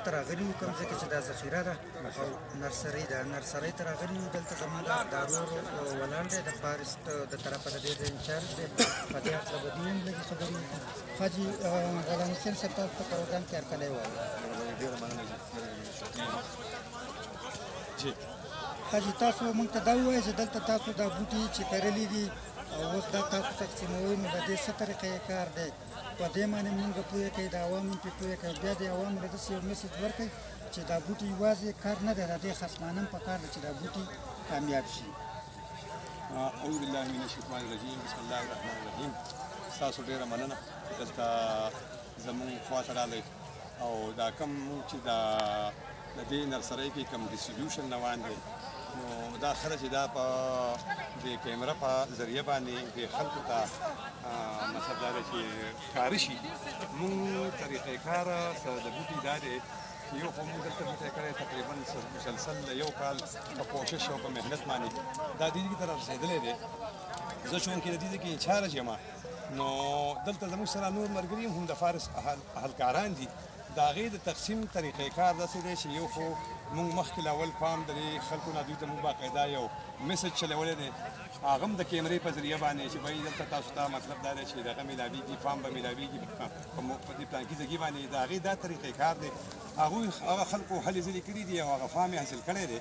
ته راغلي یو کوم ځای کې چې دا ذخیره ده او نرسري ده نرسرۍ ته راغلي یو دلته زما دا ورور ولاړ دی د فارسټ د طرفه د دې د انچارج دی په دې هکله به دوی هم لږې خبرې وکړي حاجي غلام حسین صاحب تاسو په پروګرام کې هرکلی وایي حاجي تاسو موږ ته دا ووایئ چې دلته تاسو دا بوټي چې کرلي دي او اوس دا تاسو تقسیموئ نو د دې څه طریقې کار دی په دې باندې موږ پوهه کوي د عوامو پرې پوهه کوي بیا د عوامو له داسې یو میسج ورکوي چې دا بوټي یوازې کار نه دی د دې خصمانه هم پکار ده چې دا بوټي کامیاب شي. اعوذ بالله من الشیطان الرجیم بسم الله الرحمن الرحیم. ستاسو ډېره مننه دلته زموږ خوا ته راغلی او دا کوم چې د دې نرسرۍ کې کوم ډسټریبیوشن روان دی نو دا خره چې دا په د کیمره په ذریعه باندې د خلکو ته مطلب دا دی چې ښکاره شي موږ طریقې کار د بوټي دا دی چې یو خو موږ دلته بوټی کړی تقریبا مسلسل یو کال په کوشش او په محنت باندې دا دې کې ته رسېدلی دی. زه چونکې د دې کې انچارج یم نو دلته زموږ سره نور ملګري هم د فارس اهلکاران دي د هغې د تقسیم طریقې کار داسې دی چې یو خو موږ مخکې له اول پام د دې خلکو نه دوی ته موږ باقاعده یو میسج چلولی دی هغه هم د کیمرې په ذریعه باندې چې بهی دلته تاسو ته مطلب دا دی چې دغه میلاویږي فام به میلاویږي په دې پلانکي ځګي باندې د هغې دا طریقې کار دی هغوی هغه خلکو هلې ځلې کړي دي او هغه فام یې حاصل کړی دی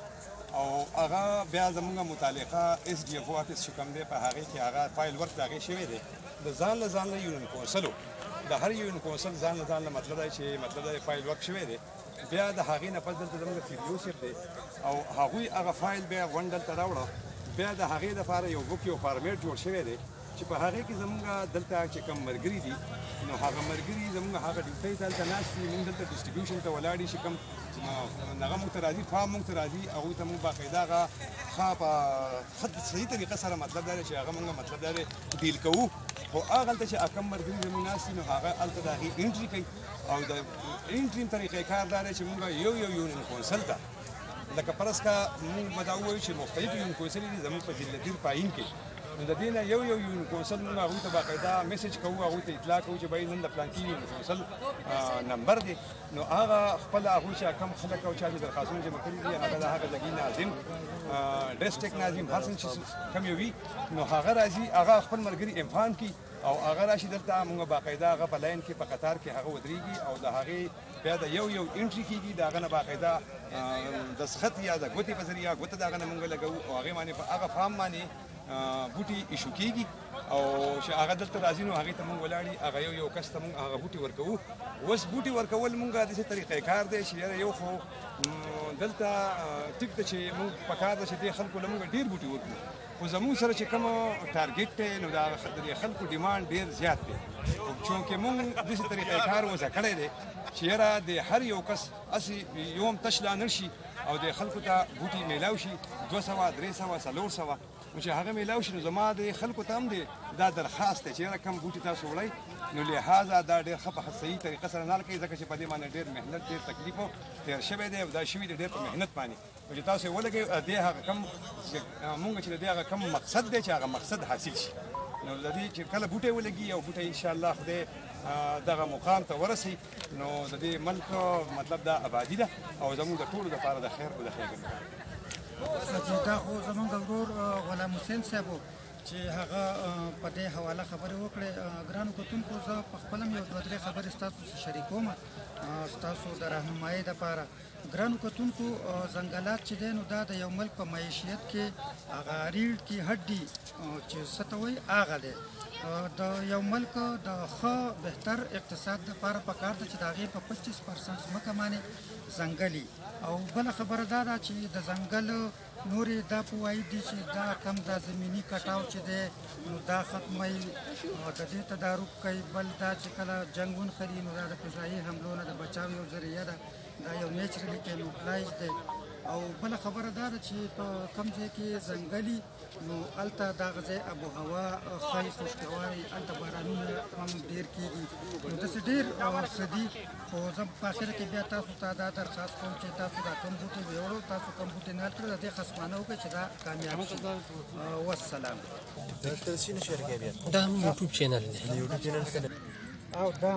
او هغه بیا زموږ متعلقه اس ډي اف او افس چې کوم دی په هغې کې هغه فایل ورک د هغې شوی دی د ځان له یونین کونسلو د هر یونین کونسل ځان له مطلب دی چې مطلب دی فایل ورک شوی دی بیا د هغې نه پس دلته زموږ فیډیو صاحب دی او هغوی هغه فایل بیا ون دلته راوړه بیا د هغې دپاره یو بک یو فارمیټ جوړ شوی دی چې په هغې کې زموږ دلته چې کوم ملګري دي نو هغه ملګري زموږ هغه ډیوټۍ ته هلته ناست دي موږ دلته ډسټریبیوشن ته ولاړ یو چې کوم هغه موږ ته راځي فام موږ ته راځي هغوی ته موږ باقاعده هغه ښه په صحیح طریقه سره مطلب دا دی چې هغه موږ مطلب دا دی ډیل کوو خو هغه هلته چې کم ملګري زموږ ناست دي نو هغه هلته د هغې انټري کوي او د انټري طریقې کار دا دی چې موږ یو یونین کونسل ته لکه فرض کا موږ به دا ووایو چې مختلف یونین کونسلې دي زموږ په ضلع دیر پایین کې نو د دې نه یو یونین کونسل موږ هغوی ته باقاعده میسج کوو هغوی ته اطلاع کوو چې بهی نن د فلانکي یونین کونسل نمبر دی نو هغه خپل هغوی چې کم خلک او چا چې درخواستونه جمع کړي دي هغه د هغه ځګي ناظم ډسټرکټ ناظم هر څه چې کم یو وي نو هغه راځي هغه خپل ملګري انفان کړي او هغه راشي دلته موږ باقاعده هغه په لاین کې په قطار کې هغه ودرېږي او د هغې بیا د یو انټري کېږي د هغه نه باقاعده دستخط یا د ګوتې په ذریعه ګوته د هغه نه موږ لګوو او هغې باندې په هغه فام باندې بوټي ایشو کېږي او چې هغه دلته راځي نو هغې ته موږ ولاړي هغه یو کس ته موږ هغه بوټي ورکوو اوس بوټي ورکول موږ داسې طریقې کار دی چې یو خو دلته ټیک ده چې موږ په کار ده چې دې خلکو له موږ ډېر بوټي ورکړو خو زموږ سره چې کوم ټارګېټ دی نو د خلکو ډیمانډ ډېر زیات دی چونکې موږ داسې طریقې کار وضع کړی دی چې یاره د هر یو کس هسې یو هم تش لا نه شي او د خلکو ته بوټي میلاو شي 200 300 400 نو چې هغه میلاو شي نو زما د خلکو ته هم دی دا درخواست دی چې یاره کم بوټي تاسو وړئ نو لحاظه دا ډېر ښه په صحیح طریقه سره نه کوي ځکه چې په دې باندې ډېر محنت ډېر تکلیف تېر شوی دی او دا شوي دی ډېر په محنت باندې نو چې تاسو یې ولګئ دې هغه کم مونږ چې د دې هغه کم مقصد دی چې هغه مقصد حاصل شي نو د دې چې کله بوټی ولګي او بوټی انشاءالله خدای دغه مقام ته ورسي نو د دې ملک مطلب دا آبادي ده او زموږ د ټولو لپاره د خیر او د ښېګڼې دا خو زموږ ورور غلام حسین صاحب چې هغه په دې حواله خبرې وکړې ګرانو کتونکو زه په خپله هم یو دوه درې خبرې ستاسو سره شریکوم ستاسو د رهنمایۍ دپاره ګرانو کتونکو ځنګلات چې دی نو دا د یو ملک په معیشیت کې هغه ریړ کې هډي چې څه ته وایي هغه دی د یو ملک د ښه بهتر اقتصاد دپاره پکار ده چې د هغې په 25% ځمکه باندې ځنګلي او بله خبره دا ده چې د ځنګل نورې دا فواید دي چې دا کم دا زمیني کټاو چې دی نو دا ختموي د دې تدارک کوي بل دا چې کله جنګ ونښلي نو دا د فضایي حملو نه د بچاو یو ذریعه ده دا یو نیچرلی کیموفلاژ دی او بله خبره دا ده چې په کوم ځای کې ځنګلي نو هلته دغه ځای آب و هوا ښه خوشګواري هلته بارانونه هم ډېر کېږي نو داسې ډېر څه دي خو زه په اخره کې بیا تاسو ته دا درخواست کوم چې تاسو دا کوم بوټي ویوړو تاسو کوم بوټي نه کړل د دې خصمانه وکړئ چې دا کامیاب شي والسلام دا هم یوټیوب چینل دی او دا